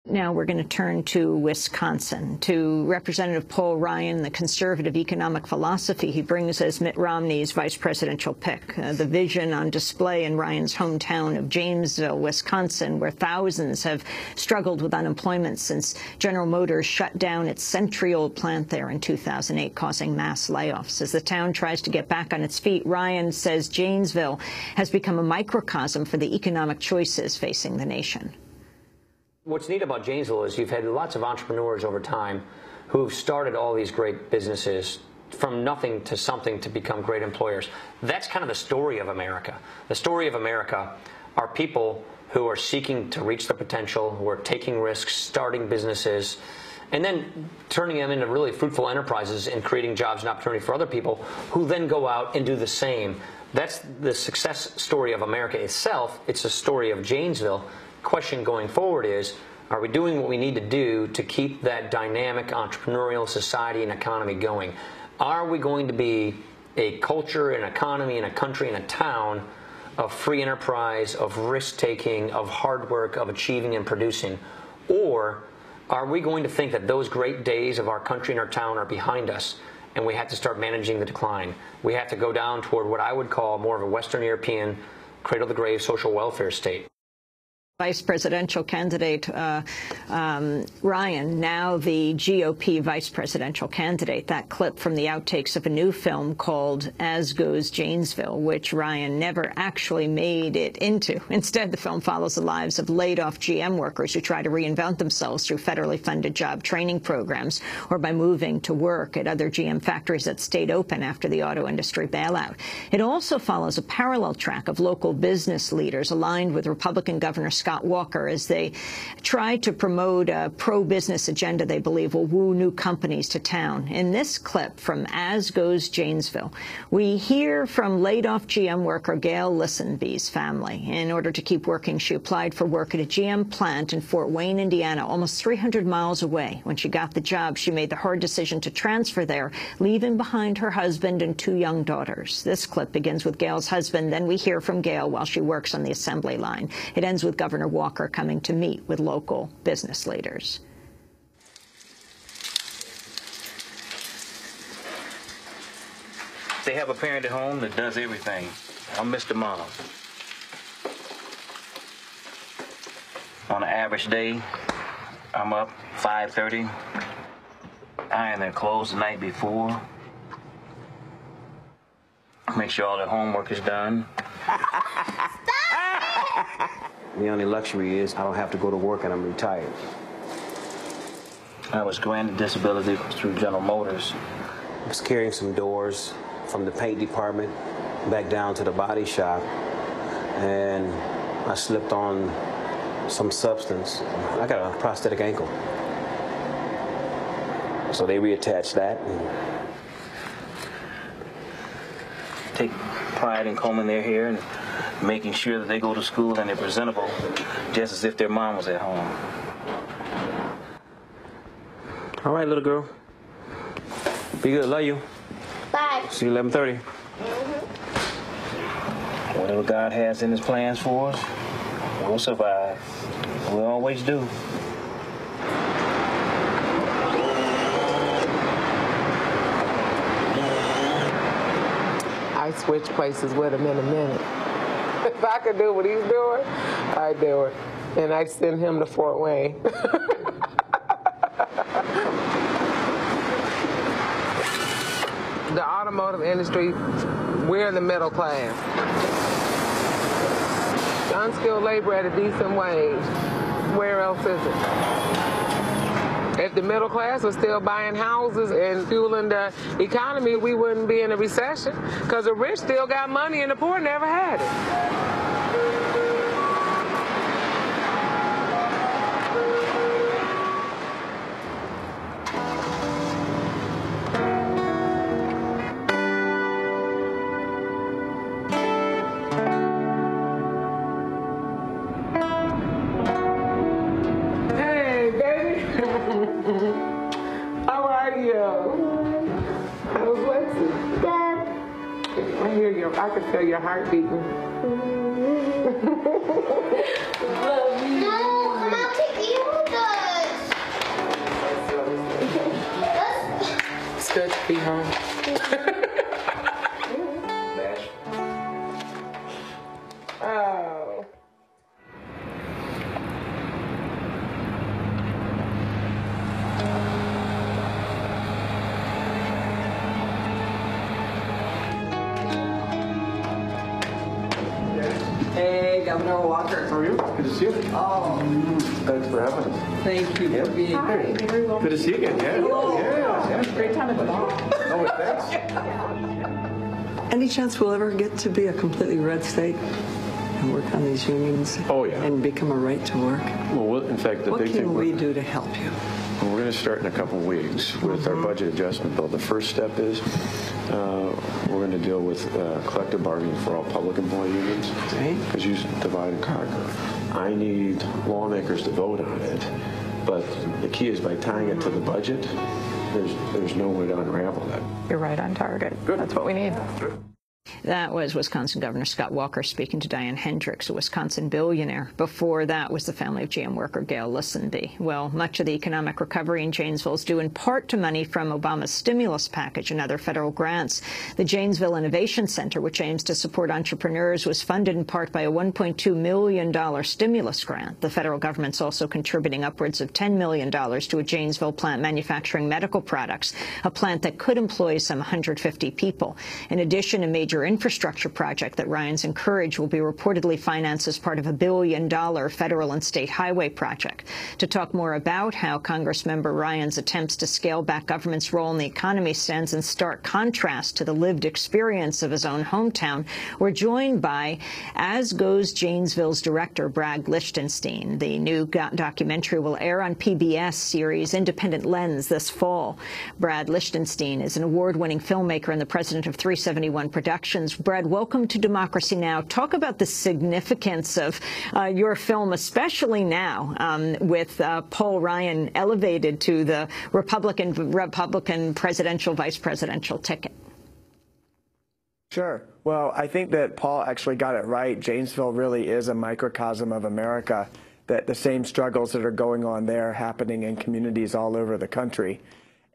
Now we're going to turn to Wisconsin, to Representative Paul Ryan, the conservative economic philosophy he brings as Mitt Romney's vice presidential pick. The vision on display in Ryan's hometown of Janesville, Wisconsin, where thousands have struggled with unemployment since General Motors shut down its century-old plant there in 2008, causing mass layoffs. As the town tries to get back on its feet, Ryan says Janesville has become a microcosm for the economic choices facing the nation. What's neat about Janesville is you've had lots of entrepreneurs over time who've started all these great businesses from nothing to something to become great employers. That's kind of the story of America. The story of America are people who are seeking to reach their potential, who are taking risks, starting businesses, and then turning them into really fruitful enterprises and creating jobs and opportunity for other people who then go out and do the same. That's the success story of America itself. It's a story of Janesville. Question going forward is, are we doing what we need to do to keep that dynamic entrepreneurial society and economy going? Are we going to be a culture, an economy, and a country, and a town of free enterprise, of risk-taking, of hard work, of achieving and producing? Or are we going to think that those great days of our country and our town are behind us, and we have to start managing the decline? We have to go down toward what I would call more of a Western European, cradle-to-grave social welfare state. Vice presidential candidate Ryan, now the GOP vice presidential candidate. That clip from the outtakes of a new film called Goes Janesville, which Ryan never actually made it into. Instead, the film follows the lives of laid-off GM workers who try to reinvent themselves through federally funded job training programs or by moving to work at other GM factories that stayed open after the auto industry bailout. It also follows a parallel track of local business leaders aligned with Republican Governor Scott Walker as they try to promote a pro-business agenda they believe will woo new companies to town. In this clip from Goes Janesville, we hear from laid-off GM worker Gail Listenby's family. In order to keep working, she applied for work at a GM plant in Fort Wayne, Indiana, almost 300 miles away. When she got the job, she made the hard decision to transfer there, leaving behind her husband and 2 young daughters. This clip begins with Gail's husband. Then we hear from Gail while she works on the assembly line. It ends with Governor Walker coming to meet with local business leaders. They have a parent at home that does everything. I'm Mr. Mom. On an average day, I'm up 5:30. Iron their clothes the night before. Make sure all their homework is done. The only luxury is I don't have to go to work and I'm retired. I was granted disability through General Motors. I was carrying some doors from the paint department back down to the body shop, and I slipped on some substance. I got a prosthetic ankle. So they reattached that. And take pride in combing their hair and making sure that they go to school and they're presentable, just as if their mom was at home. All right, little girl. Be good. Love you. Bye. See you 11:30. Whatever God has in his plans for us, we'll survive. We always do. I switch places with him in a minute. If I could do what he's doing, I'd do it. And I'd send him to Fort Wayne. The automotive industry, we're in the middle class. Unskilled labor at a decent wage. Where else is it? If the middle class was still buying houses and fueling the economy, we wouldn't be in a recession, because the rich still got money and the poor never had it. How are you? How's Lexi? Good. I hear you. I can feel your heart beating. Love you. No, come out to you. Be home. Oh. Hey, Governor Walker. How are you? Good to see you. Oh, Thanks for having us. thank you for being here. Very welcome. Good to see you again. Yeah. Hello. Yeah. Great time at the mall. Oh, thanks. Any chance we'll ever get to be a completely red state and work on these unions? Oh, yeah. And become a right to work? Well, in fact, the What big thing can we do to help you? We're going to start in a couple weeks with our budget adjustment bill. The first step is we're going to deal with collective bargaining for all public employee unions. Okay. Because you divide and conquer. I need lawmakers to vote on it, but the key is by tying it to the budget, there's no way to unravel that. You're right on target. Good. That's what we need. That was Wisconsin Governor Scott Walker speaking to Diane Hendricks, a Wisconsin billionaire. Before that was the family of GM worker Gail Listenby. Well, much of the economic recovery in Janesville is due in part to money from Obama's stimulus package and other federal grants. The Janesville Innovation Center, which aims to support entrepreneurs, was funded in part by a $1.2 million stimulus grant. The federal government's also contributing upwards of $10 million to a Janesville plant manufacturing medical products, a plant that could employ some 150 people. In addition, a major infrastructure project that Ryan's encouraged will be reportedly financed as part of a $1 billion federal and state highway project. To talk more about how Congressmember Ryan's attempts to scale back government's role in the economy stands in stark contrast to the lived experience of his own hometown, we're joined by As Goes Janesville's director, Brad Lichtenstein. The new documentary will air on PBS series Independent Lens this fall. Brad Lichtenstein is an award-winning filmmaker and the president of 371 Productions. Brad, welcome to Democracy Now! Talk about the significance of your film, especially now with Paul Ryan elevated to the Republican presidential, vice presidential ticket. Sure. Well, I think that Paul actually got it right. Janesville really is a microcosm of America, that the same struggles that are going on there are happening in communities all over the country.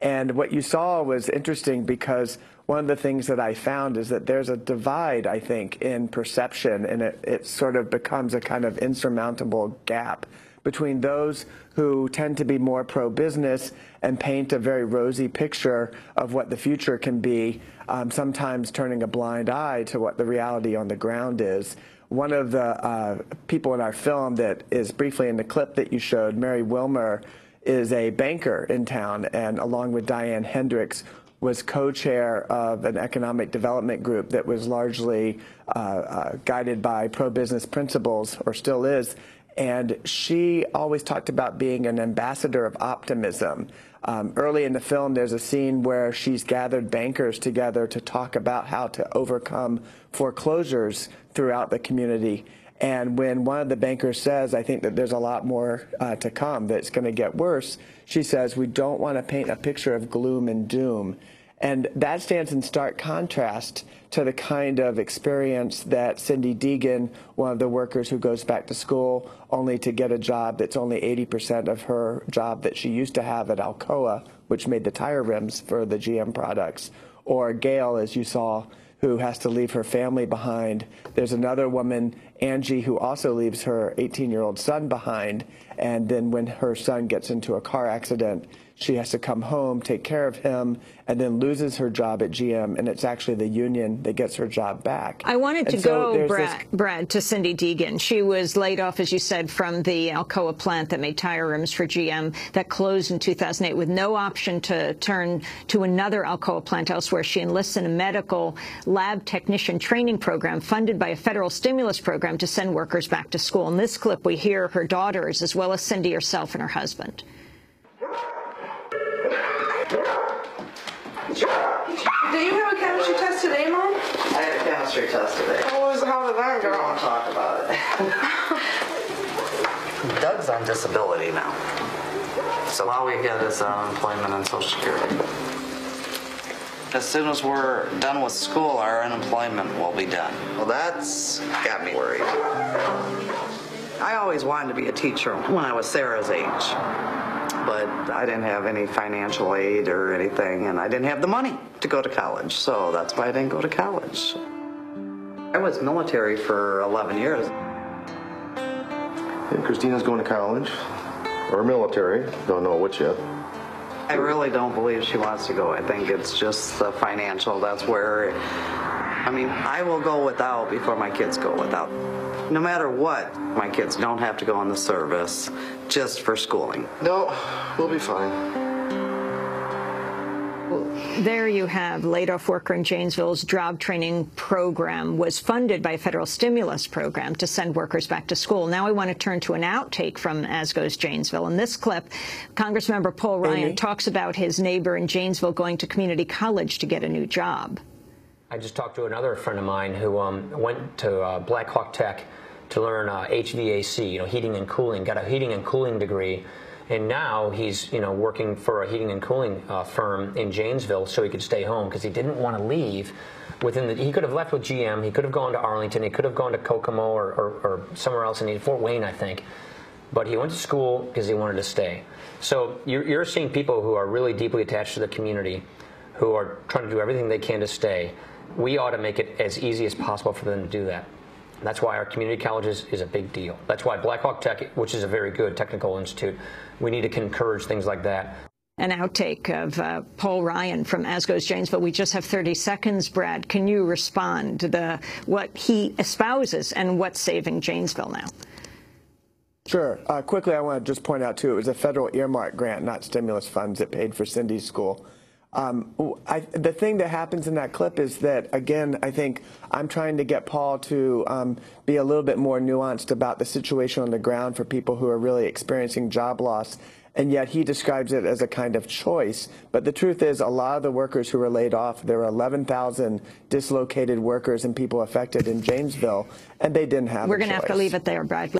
And what you saw was interesting because one of the things that I found is that there's a divide, I think, in perception, and it sort of becomes a kind of insurmountable gap between those who tend to be more pro-business and paint a very rosy picture of what the future can be, sometimes turning a blind eye to what the reality on the ground is. One of the people in our film that is briefly in the clip that you showed, Mary Wilmer, is a banker in town, and along with Diane Hendricks, was co-chair of an economic development group that was largely guided by pro-business principles, or still is. And she always talked about being an ambassador of optimism. Early in the film, there's a scene where she's gathered bankers together to talk about how to overcome foreclosures throughout the community. And when one of the bankers says, I think that there's a lot more to come, that's going to get worse, she says, we don't want to paint a picture of gloom and doom. And that stands in stark contrast to the kind of experience that Cindy Deegan, one of the workers who goes back to school only to get a job that's only 80% of her job that she used to have at Alcoa, which made the tire rims for the GM products, or Gail, as you saw, who has to leave her family behind. There's another woman, Angie, who also leaves her 18-year-old son behind, and then when her son gets into a car accident, she has to come home, take care of him, and then loses her job at GM, and it's actually the union that gets her job back. I wanted to go, Brad, to Cindy Deegan. She was laid off, as you said, from the Alcoa plant that made tire rims for GM that closed in 2008 with no option to turn to another Alcoa plant elsewhere. She enlists in a medical lab technician training program funded by a federal stimulus program to send workers back to school. In this clip, we hear her daughters, as well as Cindy herself and her husband. Do you have a chemistry test today, Mom? I had a chemistry test today. How did that go? I don't want to talk about it. Doug's on disability now. So all we get is unemployment and Social Security. As soon as we're done with school, our unemployment will be done. Well, that's got me worried. I always wanted to be a teacher when I was Sarah's age. but I didn't have any financial aid or anything, and I didn't have the money to go to college, so that's why I didn't go to college. I was military for 11 years. Yeah, Christina's going to college, or military, don't know which yet. I really don't believe she wants to go. I think it's just the financial. That's where, I mean, I will go without before my kids go without. No matter what, my kids don't have to go in the service just for schooling. No, we'll be fine. There you have laid-off worker in Janesville's job training program was funded by a federal stimulus program to send workers back to school. Now we want to turn to an outtake from As Goes Janesville. In this clip, Congressmember Paul Ryan talks about his neighbor in Janesville going to community college to get a new job. I just talked to another friend of mine who went to Black Hawk Tech to learn HVAC, heating and cooling, got a heating and cooling degree. And now he's, working for a heating and cooling firm in Janesville so he could stay home because he didn't want to leave. He could have left with GM. He could have gone to Arlington. He could have gone to Kokomo or somewhere else in Fort Wayne, I think. But he went to school because he wanted to stay. So you're seeing people who are really deeply attached to the community, who are trying to do everything they can to stay. We ought to make it as easy as possible for them to do that. That's why our community colleges is a big deal. That's why Black Hawk Tech, which is a very good technical institute, we need to encourage things like that. An outtake of Paul Ryan from As Goes Janesville. We just have 30 seconds, Brad. Can you respond to what he espouses and what's saving Janesville now? Sure. Quickly, I want to just point out, too, it was a federal earmark grant, not stimulus funds that paid for Cindy's school. The thing that happens in that clip is that, again, I think I'm trying to get Paul to be a little bit more nuanced about the situation on the ground for people who are really experiencing job loss, and yet he describes it as a kind of choice. But the truth is, a lot of the workers who were laid off, there were 11,000 dislocated workers and people affected in Janesville, and they didn't have a choice. We're going to have to leave it there, Brad.